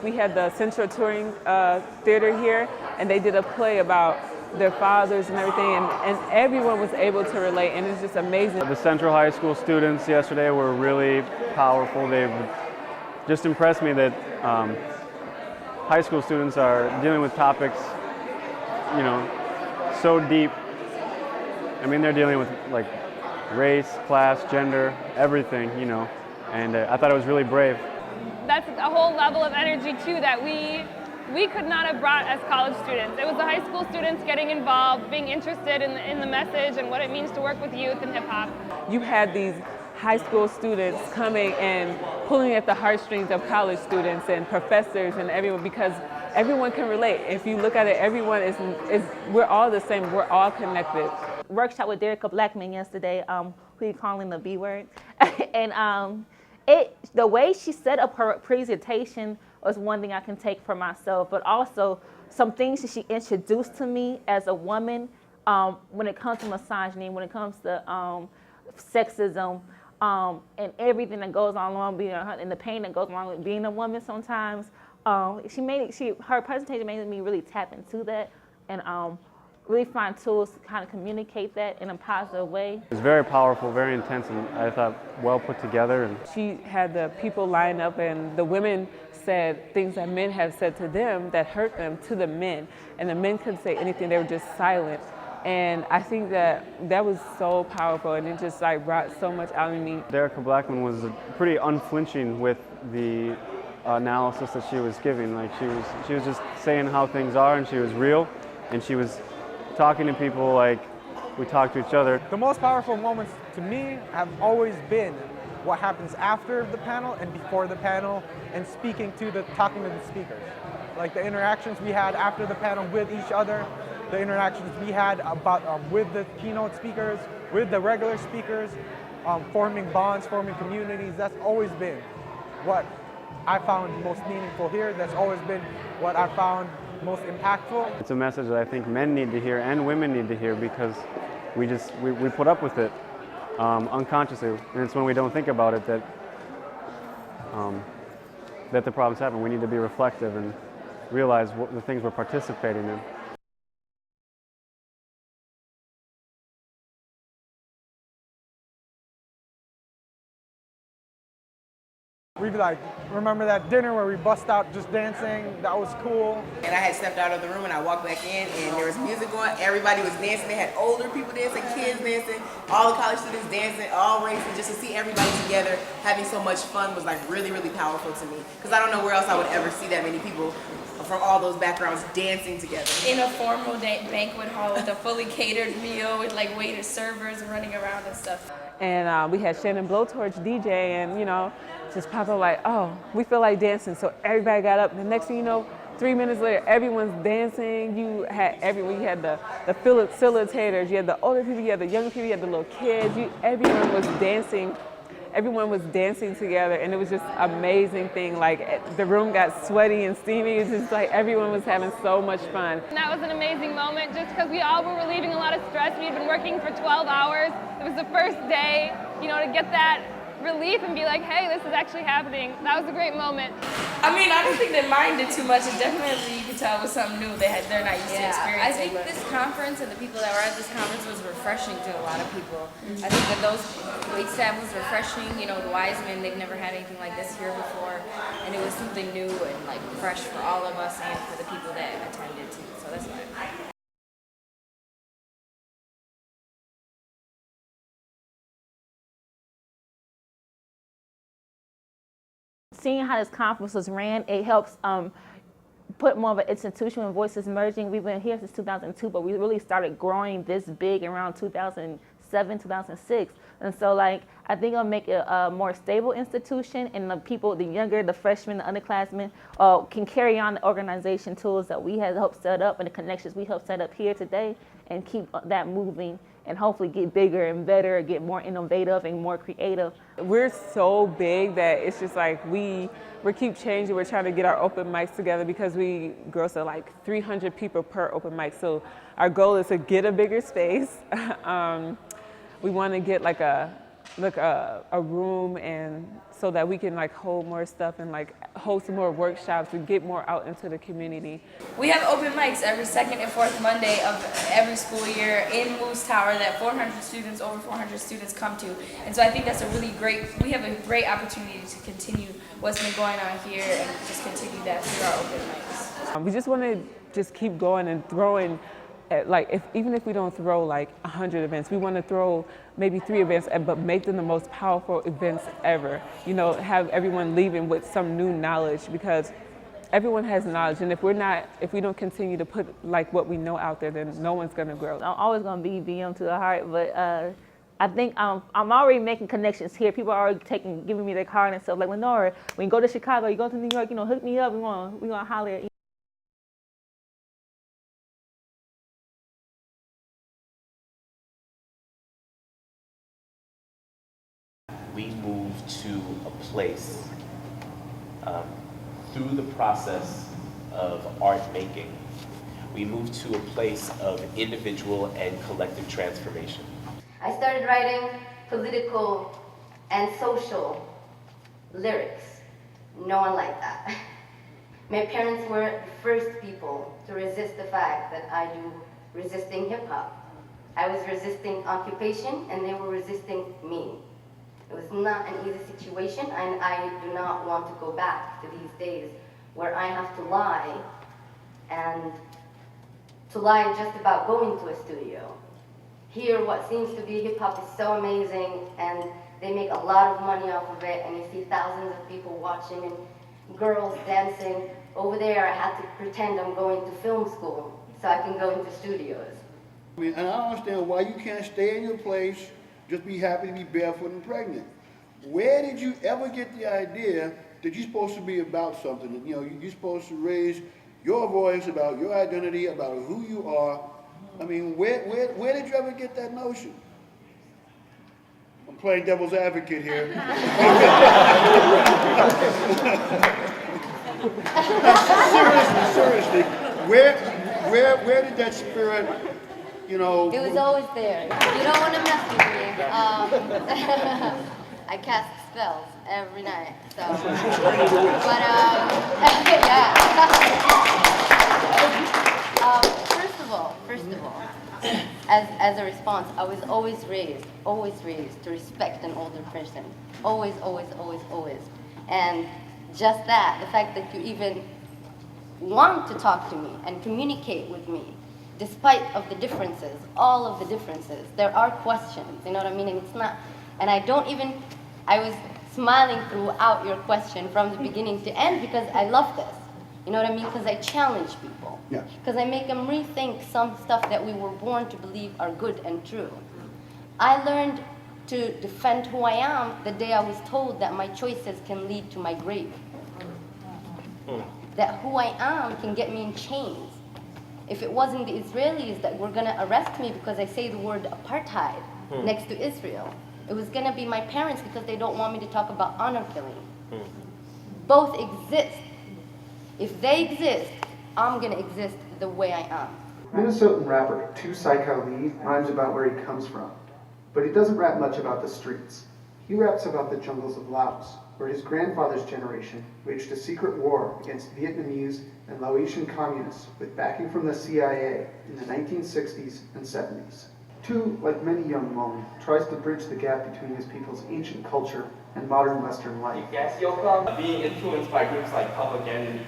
We had the Central Touring Theater here, and they did a play about their fathers and everything, and everyone was able to relate, and it's just amazing. The Central High School students yesterday were really powerful. They just impressed me that high school students are dealing with topics, you know, so deep. I mean, they're dealing with like race, class, gender, everything, you know, and I thought it was really brave. That's a whole level of energy too that we could not have brought as college students. It was the high school students getting involved, being interested in the message and what it means to work with youth in hip hop. You had these high school students coming and pulling at the heartstrings of college students and professors and everyone, because everyone can relate. If you look at it, everyone we're all the same, we're all connected. Workshop with Derek Blackman yesterday, who you calling the B word. And the way she set up her presentation was one thing I can take for myself, but also some things that she introduced to me as a woman when it comes to misogyny, when it comes to sexism, and everything that goes along being and the pain that goes along with being a woman sometimes. Her presentation made me really tap into that and really find tools to kind of communicate that in a positive way. It was very powerful, very intense, and I thought well put together. And she had the people line up, and the women said things that men have said to them that hurt them to the men, and the men couldn't say anything, they were just silent. And I think that was so powerful, and it just like brought so much out of me. Derek Blackman was pretty unflinching with the analysis that she was giving. Like she was just saying how things are, and she was real, and she was talking to people like we talk to each other. The most powerful moments to me have always been what happens after the panel and before the panel, and talking to the speakers. Like the interactions we had after the panel with each other, the interactions we had with the keynote speakers, with the regular speakers, forming bonds, forming communities. That's always been what I found most meaningful here. That's always been what I found most impactful. It's a message that I think men need to hear and women need to hear, because we put up with it unconsciously, and it's when we don't think about it that the problems happen. We need to be reflective and realize what the things we're participating in. We remember that dinner where we bust out just dancing. That was cool. And I had stepped out of the room and I walked back in, and there was music going. Everybody was dancing. They had older people dancing, kids dancing, all the college students dancing, all races. Just to see everybody together having so much fun was like really, really powerful to me. Because I don't know where else I would ever see that many people from all those backgrounds dancing together. In a formal banquet hall with a fully catered meal with like waiters, servers running around and stuff. And we had Shannon Blowtorch DJ, and you know, just pop up like, oh, we feel like dancing. So everybody got up. The next thing you know, 3 minutes later, everyone's dancing. You had everyone. You had the facilitators. You had the older people. You had the younger people. You had the little kids. Everyone was dancing. Everyone was dancing together, and it was just an amazing thing. Like the room got sweaty and steamy. It's just like everyone was having so much fun. And that was an amazing moment, just because we all were relieving a lot of stress. We had been working for 12 hours. It was the first day, you know, to get that relief and be like, hey, this is actually happening. That was a great moment. I mean, I don't think they minded too much. It definitely, you could tell it was something new they're not used to experiencing. I think this conference and the people that were at this conference was refreshing to a lot of people. I think that those wait staff was refreshing. You know, the wise men, they've never had anything like this here before, and it was something new and like fresh for all of us and for the people that attended too. So that's why. Seeing how this conference was ran, it helps put more of an institution when voices merging. We've been here since 2002, but we really started growing this big around 2007, 2006. And so like, I think it'll make it a more stable institution, and the people, the younger, the freshmen, the underclassmen can carry on the organization tools that we had helped set up and the connections we helped set up here today, and keep that moving and hopefully get bigger and better, get more innovative and more creative. We're so big that it's just like we keep changing. We're trying to get our open mics together because we gross to like 300 people per open mic. So our goal is to get a bigger space. We want to get like a like a room, and so that we can like hold more stuff and like hold some more workshops and get more out into the community. We have open mics every second and fourth Monday of every school year in Moose Tower that 400 students, over 400 students come to. And so I think that's we have a great opportunity to continue what's been going on here and just continue that through our open mics. We just want to just keep going and throwing, even if we don't throw like 100 events, we want to throw maybe 3 events, but make them the most powerful events ever. You know, have everyone leaving with some new knowledge, because everyone has knowledge, and if we don't continue to put like what we know out there, then no one's gonna grow. I'm always gonna be BM to the heart, but I think I'm already making connections here. People are already giving me their card and stuff. Like, Lenora, when you go to Chicago, you go to New York, you know, hook me up. We gonna holler at you. We moved to a place through the process of art making. We moved to a place of individual and collective transformation. I started writing political and social lyrics. No one liked that. My parents were the first people to resist the fact that I do resisting hip hop. I was resisting occupation and they were resisting me. It was not an easy situation, and I do not want to go back to these days where I have to lie, and to lie just about going to a studio. Here, what seems to be hip-hop is so amazing, and they make a lot of money off of it, and you see thousands of people watching and girls dancing. Over there, I had to pretend I'm going to film school so I can go into studios. I mean, and I don't understand why you can't stay in your place, just be happy to be barefoot and pregnant. Where did you ever get the idea that you're supposed to be about something? You know, you're supposed to raise your voice about your identity, about who you are. I mean, where did you ever get that notion? I'm playing devil's advocate here. seriously, where did that spirit, you know? It was always there. You don't want to mess with me. I cast spells every night, so. But yeah. First of all, as a response, I was always raised to respect an older person. Always. And just that, the fact that you even want to talk to me and communicate with me, despite of the differences, all of the differences, there are questions, you know what I mean? And it's not, and I was smiling throughout your question from the beginning to end because I love this. You know what I mean? Because I challenge people. Yes. Because I make them rethink some stuff that we were born to believe are good and true. I learned to defend who I am the day I was told that my choices can lead to my grave. That who I am can get me in chains. If it wasn't the Israelis that were gonna arrest me because I say the word apartheid next to Israel, it was gonna be my parents because they don't want me to talk about honor killing. Both exist. If they exist, I'm gonna exist the way I am. Minnesotan rapper 2Psycho Lee rhymes about where he comes from, but he doesn't rap much about the streets. He raps about the jungles of Laos, where his grandfather's generation waged a secret war against Vietnamese and Laotian communists with backing from the CIA in the 1960s and 70s. Tu, like many young Hmong, tries to bridge the gap between his people's ancient culture and modern Western life. Being influenced by groups like Public Enemy,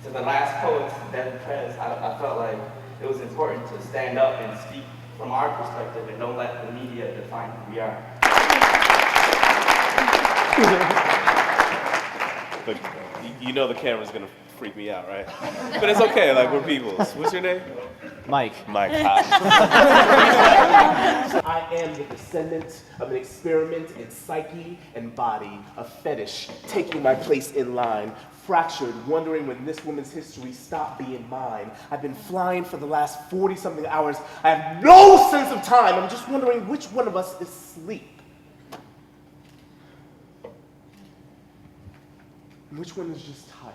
to the last poets, Dead Prez, I felt like it was important to stand up and speak from our perspective and don't let the media define who we are. But you know the camera's gonna freak me out, right? But it's okay, like we're peoples. What's your name? Mike. Mike, hi. I am the descendant of an experiment in psyche and body, a fetish, taking my place in line, fractured, wondering when this woman's history stopped being mine. I've been flying for the last 40-something hours. I have no sense of time. I'm just wondering which one of us is asleep. And which one is just tired?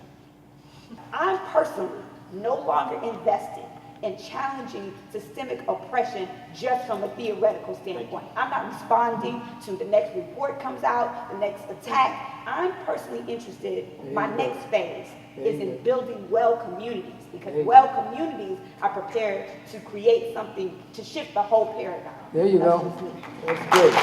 I'm personally no longer invested and challenging systemic oppression just from a theoretical standpoint. I'm not responding to the next report comes out, the next attack. I'm personally interested, my next phase is in building well communities, because well communities are prepared to create something to shift the whole paradigm. There you go. That's good.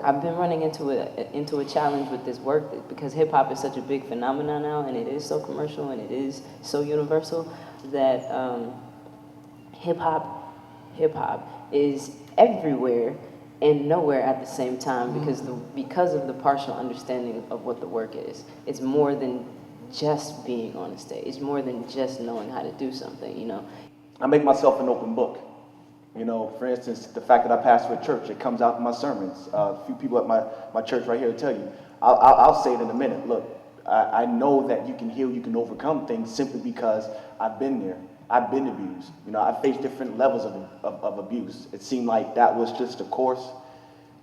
I've been running into a challenge with this work because hip hop is such a big phenomenon now, and it is so commercial and it is so universal that hip hop is everywhere and nowhere at the same time because of the partial understanding of what the work is. It's more than just being on a stage. It's more than just knowing how to do something, you know. I make myself an open book. You know, for instance, the fact that I pastor a church, it comes out in my sermons. A few people at my church right here will tell you. I'll say it in a minute. Look, I know that you can heal, you can overcome things simply because I've been there. I've been abused. You know, I've faced different levels of abuse. It seemed like that was just a course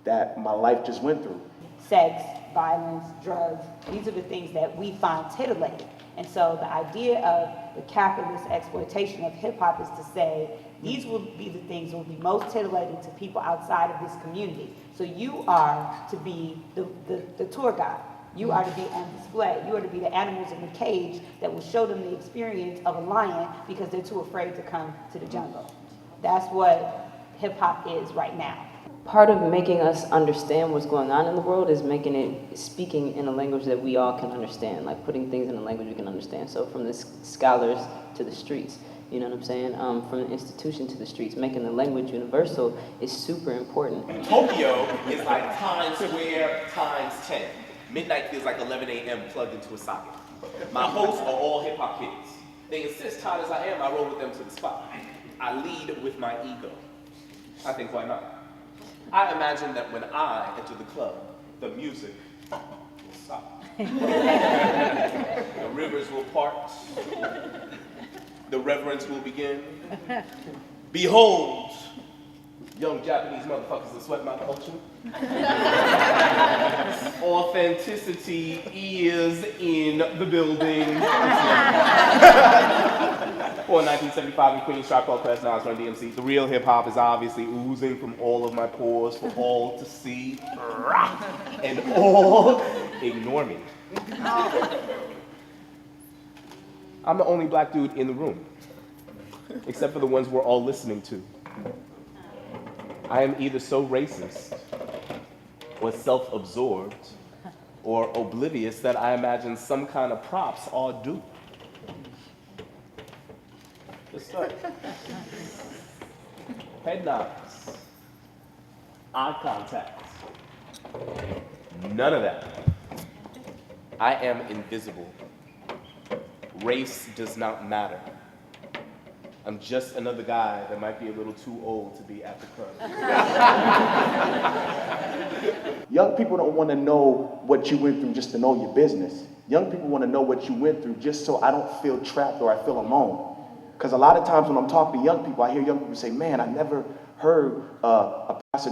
that my life just went through. Sex, violence, drugs, these are the things that we find titillating. And so the idea of the capitalist exploitation of hip hop is to say, these will be the things that will be most titillating to people outside of this community. So you are to be the tour guide. You are to be on display. You are to be the animals in the cage that will show them the experience of a lion because they're too afraid to come to the jungle. That's what hip hop is right now. Part of making us understand what's going on in the world is speaking in a language that we all can understand, like putting things in a language we can understand. So from the scholars to the streets, you know what I'm saying? From the institution to the streets, making the language universal is super important. Tokyo is like Times Square times 10. Midnight feels like 11 a.m. plugged into a socket. My hosts are all hip hop kids. They insist, tired as I am, I roll with them to the spot. I lead with my ego. I think, why not? I imagine that when I enter the club, the music will stop. The rivers will part. The reverence will begin. Behold, young Japanese motherfuckers that sweat my culture. Authenticity is in the building. Or 1975 in Queens, Tribe Called Quest, now it's Run DMC. The real hip hop is obviously oozing from all of my pores for all to see. And all ignore me. I'm the only black dude in the room, except for the ones we're all listening to. I am either so racist, or self-absorbed, or oblivious that I imagine some kind of props are due. Let's start. Head nods. Eye contact. None of that. I am invisible. Race does not matter. I'm just another guy that might be a little too old to be at the club. Young people don't want to know what you went through just to know your business. Young people want to know what you went through just so I don't feel trapped or I feel alone. Because a lot of times when I'm talking to young people, I hear young people say, man, I never heard a pastor